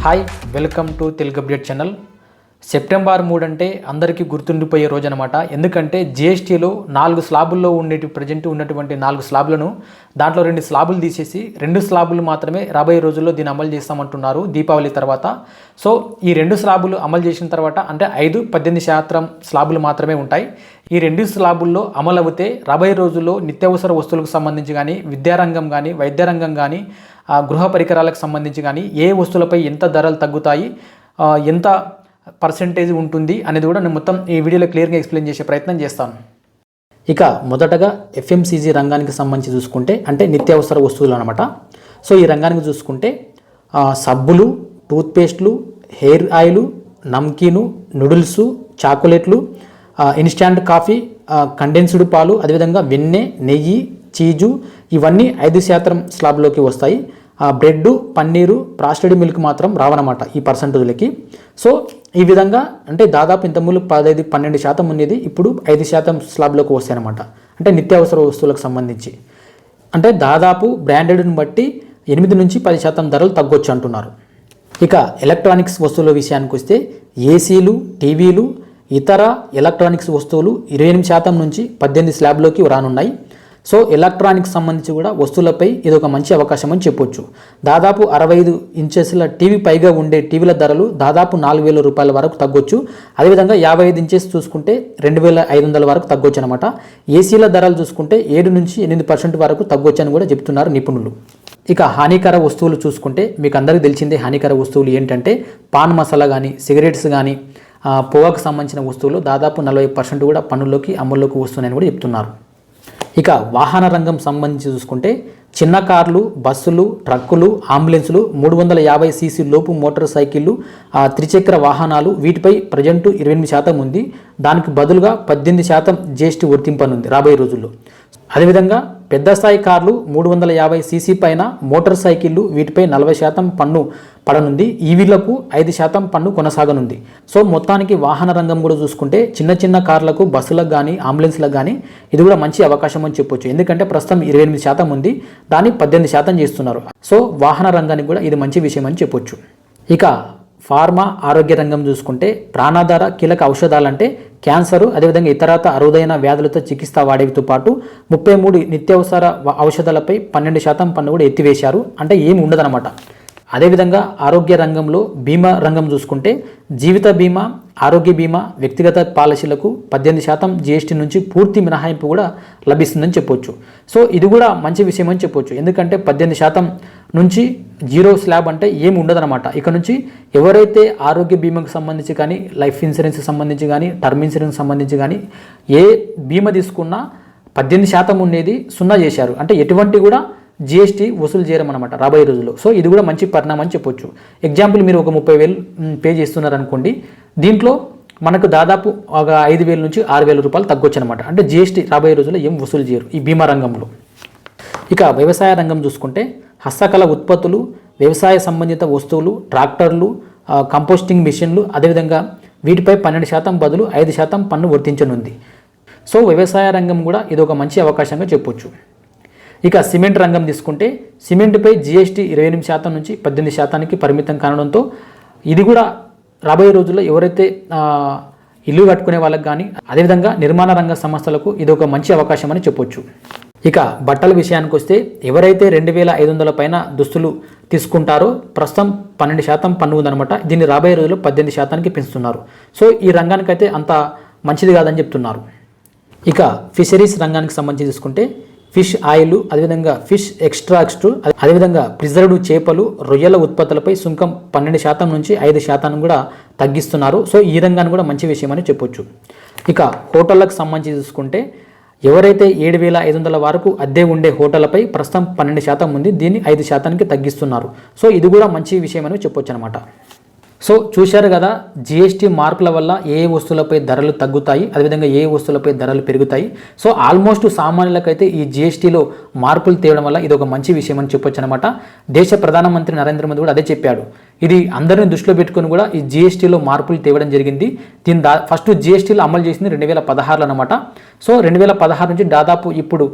Hi welcome to Telugu update channel. September 3 అంటే అందరికీ గుర్తుండిపోయే రోజు అనమాట. ఎందుకంటే జిఎస్టీలో 4 స్లాబుల్లో ప్రజెంట్ ఉన్నటువంటి 4 స్లాబులను దాంట్లో 2 స్లాబులు తీసేసి 2 స్లాబులు మాత్రమే రాబోయే రోజుల్లో దీన్ని అమలు చేస్తామంటున్నారు దీపావళి తర్వాత. సో ఈ 2 స్లాబులు అమలు చేసిన తర్వాత అంటే 18% స్లాబులు మాత్రమే ఉంటాయి. ఈ 2 స్లాబుల్లో అమలు అవుతే రాబోయే రోజుల్లో నిత్యావసర వస్తువులకు సంబంధించి కానీ, విద్యారంగం కానీ, వైద్య రంగం కానీ, గృహ పరికరాలకు సంబంధించి కానీ ఏ వస్తువులపై ఎంత ధరలు తగ్గుతాయి, ఎంత పర్సెంటేజ్ ఉంటుంది అనేది కూడా నేను మొత్తం ఈ వీడియోలో క్లియర్గా ఎక్స్ప్లెయిన్ చేసే ప్రయత్నం చేస్తాను. ఇక మొదటగా ఎఫ్ఎంసీజీ రంగానికి సంబంధించి చూసుకుంటే అంటే నిత్యావసర వస్తువులు అనమాట. సో ఈ రంగానికి చూసుకుంటే సబ్బులు, టూత్పేస్ట్లు, హెయిర్ ఆయిల్, నమ్కీను, నూడిల్స్, చాక్లెట్లు, ఇన్స్టాంట్ కాఫీ, కండెన్స్డ్ పాలు, అదేవిధంగా వెన్నె, నెయ్యి, చీజు ఇవన్నీ 5% స్లాబ్లోకి వస్తాయి. బ్రెడ్, పన్నీరు, ప్రాస్టెడ్ మిల్క్ మాత్రం రావన్నమాట ఈ పర్సంటేజ్లకి. సో ఈ విధంగా అంటే దాదాపు ఇంతకుముందు 12% ఉండేది, ఇప్పుడు 5% స్లాబ్లోకి వస్తాయి అనమాట. అంటే నిత్యావసర వస్తువులకు సంబంధించి అంటే దాదాపు బ్రాండెడ్ని బట్టి 8 నుంచి 10% ధరలు తగ్గొచ్చు అంటున్నారు. ఇక ఎలక్ట్రానిక్స్ వస్తువుల విషయానికి వస్తే ఏసీలు, టీవీలు, ఇతర ఎలక్ట్రానిక్స్ వస్తువులు 28% నుంచి 18 స్లాబ్లోకి రానున్నాయి. సో ఎలక్ట్రానిక్స్ సంబంధించి కూడా వస్తువులపై ఇది ఒక మంచి అవకాశం అని చెప్పొచ్చు. దాదాపు 65 ఇంచెస్ల టీవీ పైగా ఉండే టీవీల ధరలు దాదాపు 4,000 రూపాయల వరకు తగ్గొచ్చు. అదేవిధంగా 55 ఇంచెస్ చూసుకుంటే 2,500 వరకు తగ్గొచ్చు అనమాట. ఏసీల ధరలు చూసుకుంటే 7 నుంచి 8% వరకు తగ్గొచ్చు అని కూడా చెప్తున్నారు నిపుణులు. ఇక హానికర వస్తువులు చూసుకుంటే మీకు అందరికీ తెలిసిందే హానికర వస్తువులు ఏంటంటే పాన్ మసాలా కానీ, సిగరెట్స్ కానీ, పొగాకు సంబంధించిన వస్తువులు దాదాపు 40% కూడా పన్నుల్లోకి అమల్లోకి వస్తున్నాయని కూడా చెప్తున్నారు. ఇక వాహన రంగం సంబంధించి చూసుకుంటే చిన్న కార్లు, బస్సులు, ట్రక్కులు, అంబులెన్సులు, 350 సీసీ లోపు మోటార్ సైకిళ్ళు, త్రిచక్ర వాహనాలు వీటిపై ప్రజెంట్ 28% ఉంది. దానికి బదులుగా 18% జిఎస్టీ వర్తింపనుంది రాబోయే రోజుల్లో. అదేవిధంగా పెద్ద స్థాయి కార్లు 350 సీసీ పైన, మోటార్ సైకిళ్ళు వీటిపై 40% పన్ను పడనుంది. ఈవీలకు 5% పన్ను కొనసాగనుంది. సో మొత్తానికి వాహన రంగం కూడా చూసుకుంటే చిన్న కార్లకు, బస్సులకు కానీ, అంబులెన్స్లకు కానీ ఇది కూడా మంచి అవకాశం అని చెప్పొచ్చు. ఎందుకంటే ప్రస్తుతం 28% ఉంది, దాన్ని 18% చేస్తున్నారు. సో వాహన రంగానికి కూడా ఇది మంచి విషయం అని చెప్పొచ్చు. ఇక ఫార్మా ఆరోగ్య రంగం చూసుకుంటే ప్రాణాధార కీలక ఔషధాలంటే క్యాన్సరు, అదేవిధంగా ఇతరత అరుదైన వ్యాధులతో చికిత్స వాడేవితో పాటు 33 నిత్యావసర ఔషధాలపై 12% పన్ను కూడా ఎత్తివేశారు. అంటే ఏమి ఉండదన్నమాట. అదేవిధంగా ఆరోగ్య రంగంలో బీమా రంగం చూసుకుంటే జీవిత బీమా, ఆరోగ్య బీమా, వ్యక్తిగత పాలసీలకు 18% జిఎస్టీ నుంచి పూర్తి మినహాయింపు కూడా లభిస్తుందని చెప్పొచ్చు. సో ఇది కూడా మంచి విషయం అని చెప్పొచ్చు. ఎందుకంటే 18% నుంచి 0 స్లాబ్ అంటే ఏమి ఉండదన్నమాట. ఇక నుంచి ఎవరైతే ఆరోగ్య బీమాకు సంబంధించి కానీ, లైఫ్ ఇన్సూరెన్స్కి సంబంధించి కానీ, టర్మ్ ఇన్సూరెన్స్ సంబంధించి కానీ ఏ బీమా తీసుకున్నా 18% ఉండేది 0 చేశారు. అంటే ఎటువంటి కూడా జిఎస్టీ వసూలు చేయడం అనమాట రాబోయే రోజుల్లో. సో ఇది కూడా మంచి పరిణామం అని చెప్పొచ్చు. ఎగ్జాంపుల్ మీరు ఒక 30,000 పే చేస్తున్నారు అనుకోండి, దీంట్లో మనకు దాదాపు ఒక 5,000 నుంచి 6,000 రూపాయలు తగ్గొచ్చు అనమాట. అంటే జిఎస్టీ రాబోయే రోజుల్లో ఏం వసూలు చేయరు ఈ బీమా రంగంలో. ఇక వ్యవసాయ రంగం చూసుకుంటే హస్తకళ ఉత్పత్తులు, వ్యవసాయ సంబంధిత వస్తువులు, ట్రాక్టర్లు, కంపోస్టింగ్ మిషన్లు, అదేవిధంగా వీటిపై 12% బదులు 5% పన్ను వర్తించనుంది. సో వ్యవసాయ రంగం కూడా ఇది ఒక మంచి అవకాశంగా చెప్పొచ్చు. ఇక సిమెంట్ రంగం తీసుకుంటే సిమెంట్పై జిఎస్టీ 28% నుంచి 18%కి పరిమితం కావడంతో ఇది కూడా రాబోయే రోజుల్లో ఎవరైతే ఇల్లు కట్టుకునే వాళ్ళకి కానీ, అదేవిధంగా నిర్మాణ రంగ సంస్థలకు ఇది ఒక మంచి అవకాశం అని చెప్పొచ్చు. ఇక బట్టల విషయానికి వస్తే ఎవరైతే 2,500 పైన దుస్తులు తీసుకుంటారో ప్రస్తుతం 12% పన్ను ఉందన్నమాట. దీన్ని రాబోయే రోజుల్లో 18%కి పెంచుతున్నారు. సో ఈ రంగానికైతే అంత మంచిది కాదని చెప్తున్నారు. ఇక ఫిషరీస్ రంగానికి సంబంధించి చూసుకుంటే ఫిష్ ఆయిల్, అదేవిధంగా ఫిష్ ఎక్స్ట్రాక్ట్, అదేవిధంగా ప్రిజర్వ్డ్ చేపలు, రొయ్యల ఉత్పత్తులపై సుంకం 12% నుంచి 5% కూడా తగ్గిస్తున్నారు. సో ఈ రంగాన్ని కూడా మంచి విషయం అని చెప్పొచ్చు. ఇక హోటళ్లకు సంబంధించి చూసుకుంటే ఎవరైతే 7,500 వరకు అద్దె ఉండే హోటళ్లపై ప్రస్తుతం 12% ఉంది, దీన్ని 5%కి తగ్గిస్తున్నారు. సో ఇది కూడా మంచి విషయం అని చెప్పొచ్చు అనమాట. సో చూశారు కదా, జిఎస్టీ మార్పుల వల్ల ఏ వస్తువులపై ధరలు తగ్గుతాయి, అదేవిధంగా ఏ వస్తువులపై ధరలు పెరుగుతాయి. సో ఆల్మోస్ట్ సామాన్యులకైతే ఈ జిఎస్టీలో మార్పులు తేవడం వల్ల ఇది ఒక మంచి విషయం అని చెప్పొచ్చు అనమాట. దేశ ప్రధానమంత్రి నరేంద్ర మోదీ కూడా అదే చెప్పాడు. ఇది అందరిని దృష్టిలో పెట్టుకుని కూడా ఈ జిఎస్టీలో మార్పులు తేవడం జరిగింది. దీని ఫస్ట్ జిఎస్టీలో అమలు చేసింది 2016 అనమాట. సో 2016 నుంచి దాదాపు ఇప్పుడు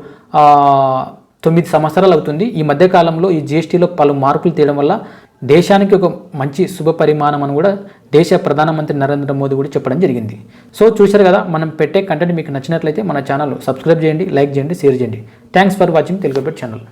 9 సంవత్సరాలు అవుతుంది. ఈ మధ్యకాలంలో ఈ జిఎస్టీలో పలు మార్పులు తేవడం వల్ల దేశానికి ఒక మంచి శుభ పరిమాణం అని కూడా దేశ ప్రధానమంత్రి నరేంద్ర మోదీ కూడా చెప్పడం జరిగింది. సో చూశారు కదా, మనం పెట్టే కంటెంట్ మీకు నచ్చినట్లయితే మన ఛానల్ సబ్స్క్రైబ్ చేయండి, లైక్ చేయండి, షేర్ చేయండి. Thanks for watching Telugu update channel.